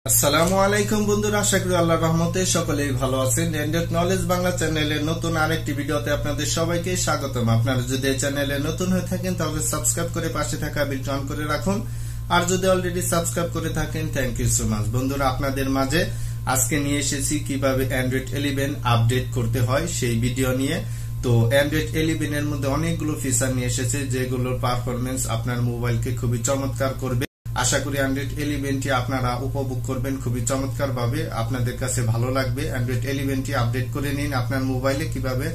আসসালামু আলাইকুম বন্ধুরা, আশা করি আল্লাহর রহমতে সকলেই ভালো আছেন। অ্যান্ড্রয়েড নলেজ বাংলা চ্যানেলের নতুন আরেকটি ভিডিওতে আপনাদের সবাইকে স্বাগতম। আপনারা যদি এই চ্যানেলে নতুন হয়ে থাকেন তাহলে সাবস্ক্রাইব করে পাশে থাকা বেলটি অন করে রাখুন, আর যদি অলরেডি সাবস্ক্রাইব করে থাকেন থ্যাংক ইউ সো মাচ। বন্ধুরা, আপনাদের মাঝে আজকে নিয়ে এসেছি কিভাবে অ্যান্ড্রয়েড 11 আপডেট করতে হয় সেই ভিডিও নিয়ে। তো অ্যান্ড্রয়েড 11 এর মধ্যে অনেকগুলো ফিচার নিয়ে এসেছে যেগুলোর পারফরমেন্স আপনার মোবাইলকে খুবই চমৎকার করবে। আশা করি অ্যান্ড্রয়েড 11টি আপনারা উপভোগ করবেন খুবই চমৎকার ভাবে, আপনাদের কাছে ভালো লাগবে। অ্যান্ড্রয়েড 11টি আপডেট করে নিন। আপনার মোবাইলে কিভাবে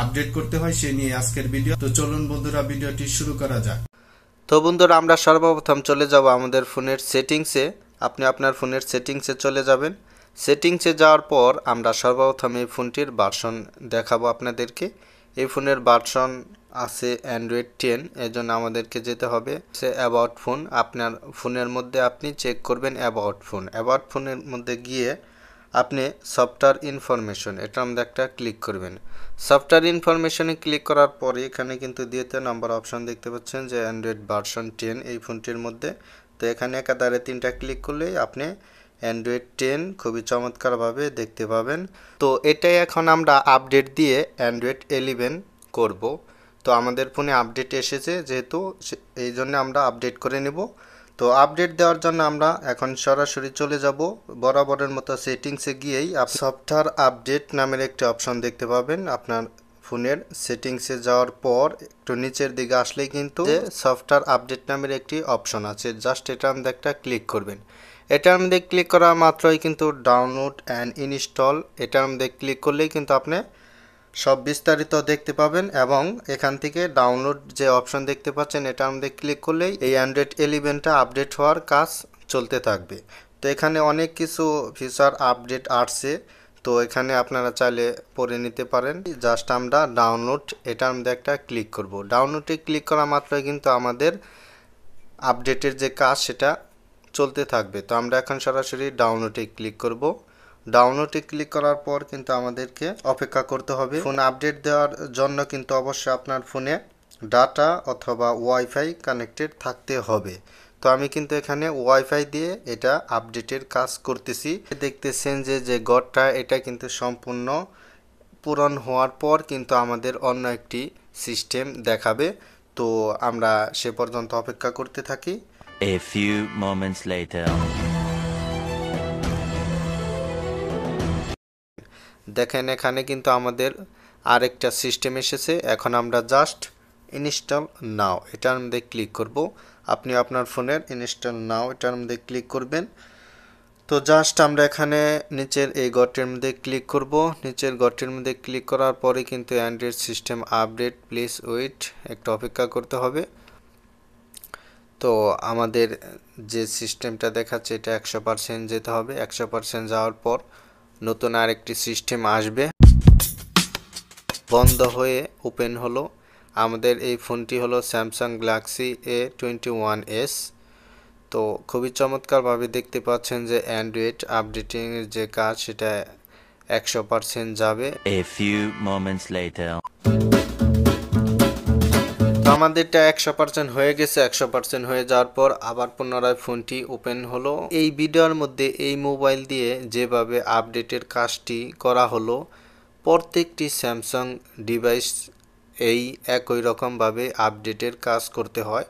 আপডেট করতে হয় সে নিয়ে আজকের ভিডিও। তো চলুন বন্ধুরা, ভিডিওটি শুরু করা যাক। তো বন্ধুরা, আমরা সর্বপ্রথম চলে যাব আমাদের ফোনের সেটিংসে। আপনি আপনার ফোনের সেটিংসে চলে যাবেন। সেটিংসে যাওয়ার পর আমরা সর্বপ্রথম এই ফোনটির ভার্সন দেখাবো আপনাদেরকে। এই ফোনের ভার্সন আছে অ্যান্ড্রয়েড 10, এজন্য আমাদেরকে যেতে হবে সে অ্যাবাউট ফোন। আপনার ফোনের মধ্যে আপনি চেক করবেন অ্যাবাউট ফোন। অ্যাবাউট ফোনের মধ্যে গিয়ে আপনি সফটওয়্যার ইনফরমেশন, এটার মধ্যে একটা ক্লিক করবেন। সফটওয়্যার ইনফরমেশনে ক্লিক করার পরে এখানে কিন্তু দ্বিতীয় নাম্বার অপশন দেখতে পাচ্ছেন যে অ্যান্ড্রয়েড ভার্সন 10 এই ফোনটির মধ্যে। তো এখানে একাধারে 3টা ক্লিক করলেই আপনি অ্যান্ড্রয়েড 10 খুবই চমৎকারভাবে দেখতে পাবেন। তো এটাই এখন আমরা আপডেট দিয়ে অ্যান্ড্রয়েড 11 করব। তো আমাদের ফোনে আপডেট এসেছে যেহেতু, এই জন্য আমরা আপডেট করে নেব। তো আপডেট দেওয়ার জন্য আমরা এখন সরাসরি চলে যাব বরাবরের মতো সেটিংসে গিয়েই সফটওয়্যার আপডেট নামের একটি অপশন দেখতে পাবেন। আপনার ফোনের সেটিংসে যাওয়ার পর একটু নিচের দিকে আসলেই কিন্তু সফটওয়্যার আপডেট নামের একটি অপশন আছে, জাস্ট এটার মধ্যে একটা ক্লিক করবেন। এটার মধ্যে ক্লিক করা মাত্রই কিন্তু ডাউনলোড অ্যান্ড ইনস্টল, এটার মধ্যে ক্লিক করলেই কিন্তু আপনি সব বিস্তারিত দেখতে পাবেন। এবং এখান থেকে ডাউনলোড যে অপশন দেখতে পাচ্ছেন এটার মধ্যে ক্লিক করলেই এই অ্যান্ড্রয়েড 11টা আপডেট হওয়ার কাজ চলতে থাকবে। তো এখানে অনেক কিছু ফিচার আপডেট আসছে, তো এখানে আপনারা চাইলে পড়ে নিতে পারেন। জাস্ট আমরা ডাউনলোড এটার মধ্যে একটা ক্লিক করব। ডাউনলোডে ক্লিক করা মাত্রই কিন্তু আমাদের আপডেটের যে কাজ সেটা চলতে থাকবে। তো আমরা এখন সরাসরি ডাউনলোডে ক্লিক করব। ডাউনলোডে ক্লিক করার পর কিন্তু আমাদেরকে অপেক্ষা করতে হবে। ফোন আপডেট দেওয়ার জন্য কিন্তু অবশ্যই আপনার ফোনে ডাটা অথবা ওয়াইফাই কানেক্টেড থাকতে হবে। তো আমি কিন্তু এখানে ওয়াইফাই দিয়ে এটা আপডেটের কাজ করতেছি। দেখতেছেন যে ঘরটা এটা কিন্তু সম্পূর্ণ পূরণ হওয়ার পর কিন্তু আমাদের অন্য একটি সিস্টেম দেখাবে। তো আমরা সে পর্যন্ত অপেক্ষা করতে থাকি। A few moments later. দেখেন এখানে কিন্তু আমাদের আরেকটা সিস্টেম এসেছে। এখন আমরা জাস্ট ইনস্টল নাও এটার মধ্যে ক্লিক করব। আপনি আপনার ফোনের ইনস্টল নাও এটার মধ্যে ক্লিক করবেন। তো জাস্ট আমরা এখানে নিচের এই ঘরটির মধ্যে ক্লিক করব। নিচের ঘরটির মধ্যে ক্লিক করার পরে কিন্তু Android system update, please wait, একটু অপেক্ষা করতে হবে। তো আমাদের যে সিস্টেমটা দেখাচ্ছে এটা 100% যেতে হবে। 100% যাওয়ার পর নতুন আরেকটি সিস্টেম আসবে। বন্ধ হয়ে ওপেন হলো। আমাদের এই ফোনটি হলো স্যামসাং গ্যালাক্সি A21s। তো খুবই চমৎকারভাবে দেখতে পাচ্ছেন যে অ্যান্ড্রয়েড আপডেটিংয়ের যে কাজ সেটা 100% যাবে। A few moments later. তো আমাদেরটা 100% হয়ে গেছে। 100% হয়ে যাওয়ার পর আবার পুনরায় ফোনটি ওপেন হলো। এই ভিডিওর মধ্যে এই মোবাইল দিয়ে যেভাবে আপডেটের কাজটি করা হলো, প্রত্যেকটি স্যামসাং ডিভাইস এই একই রকমভাবে আপডেটের কাজ করতে হয়,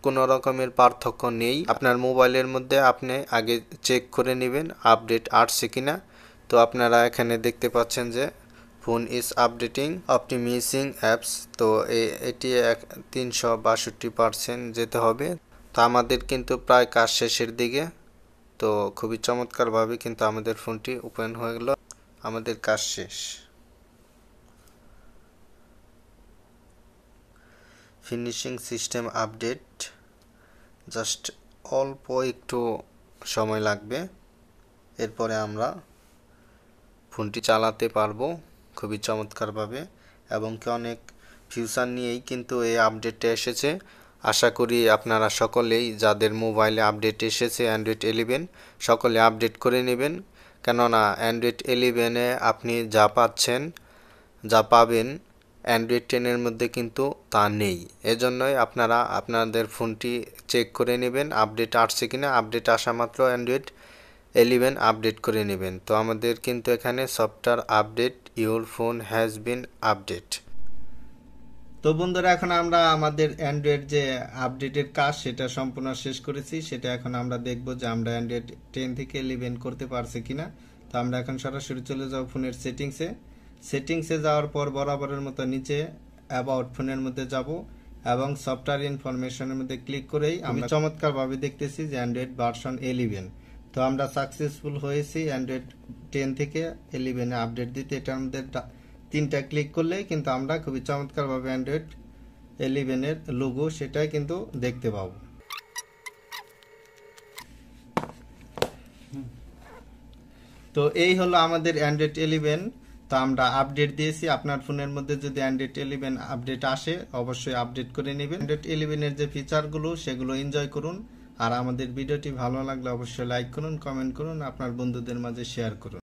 কোনো রকমের পার্থক্য নেই। আপনার মোবাইলের মধ্যে আপনি আগে চেক করে নেবেন আপডেট আসছে কিনা। তো আপনারা এখানে দেখতে পাচ্ছেন যে phone is updating optimising apps. তো এটি 362% যেতে হবে। তো আমাদের কিন্তু প্রায় কাজ শেষের দিকে। তো খুবই চমৎকারভাবে কিন্তু আমাদের ফোনটি ওপেন হয়ে গেল। আমাদের কাজ শেষ। ফিনিশিং সিস্টেম আপডেট, জাস্ট অল্প একটু সময় লাগবে, এরপরে আমরা ফোনটি চালাতে পারবো খুবই চমৎকারভাবে। এবং কি অনেক ফিউচার নিয়েই কিন্তু এই আপডেটটা এসেছে। আশা করি আপনারা সকলেই যাদের মোবাইলে আপডেট এসেছে অ্যান্ড্রয়েড 11 সকলে আপডেট করে নেবেন, কেননা অ্যান্ড্রয়েড 11-এ আপনি যা পাচ্ছেন যা পাবেন অ্যান্ড্রয়েড 10-এর মধ্যে কিন্তু তা নেই। এজন্যই আপনারা আপনাদের ফোনটি চেক করে নেবেন আপডেট আসছে কিনা। আপডেট আসা মাত্র অ্যান্ড্রয়েড 11 আপডেট করে নেবেন। তো আমাদের কিন্তু এখানে software update your phone has been update. তো বন্ধুরা, এখন আমরা আমাদের অ্যান্ড্রয়েড যে আপডেটের কাজ সেটা সম্পূর্ণ শেষ করেছি। সেটা এখন আমরা দেখব যে আমরা অ্যান্ড্রয়েড 10 থেকে 11 করতে পারছি কিনা। তো আমরা এখন সরাসরি চলে যাব ফোনের সেটিংসে যাওয়ার পর বরাবরের মতো নিচে অ্যাবাউট ফোনের মধ্যে যাব এবং সফটওয়্যার ইনফরমেশনের মধ্যে ক্লিক করেই আমি চমৎকারভাবে দেখতেছি যে অ্যান্ড্রয়েড ভার্সন 11। তো আমরা সাকসেসফুল হয়েছি অ্যান্ড্রয়েড 10 থেকে 11 এ আপডেট দিতে। এটার মধ্যে 3টা ক্লিক করলেই কিন্তু আমরা খুবই চমৎকারভাবে অ্যান্ড্রয়েড 11 এর লোগো সেটাই কিন্তু দেখতে পাবো। তো এই হলো আমাদের অ্যান্ড্রয়েড 11। তো আমরা আপডেট দিয়েছি। আপনার ফোনের মধ্যে যদি অ্যান্ড্রয়েড 11 আপডেট আসে অবশ্যই আপডেট করে নেবেন। অ্যান্ড্রয়েড 11 এর যে ফিচারগুলো সেগুলো এনজয় করুন। আর আমাদের ভিডিওটি ভালো লাগলে অবশ্যই লাইক করুন, কমেন্ট করুন, আপনার বন্ধুদের মাঝে শেয়ার করুন।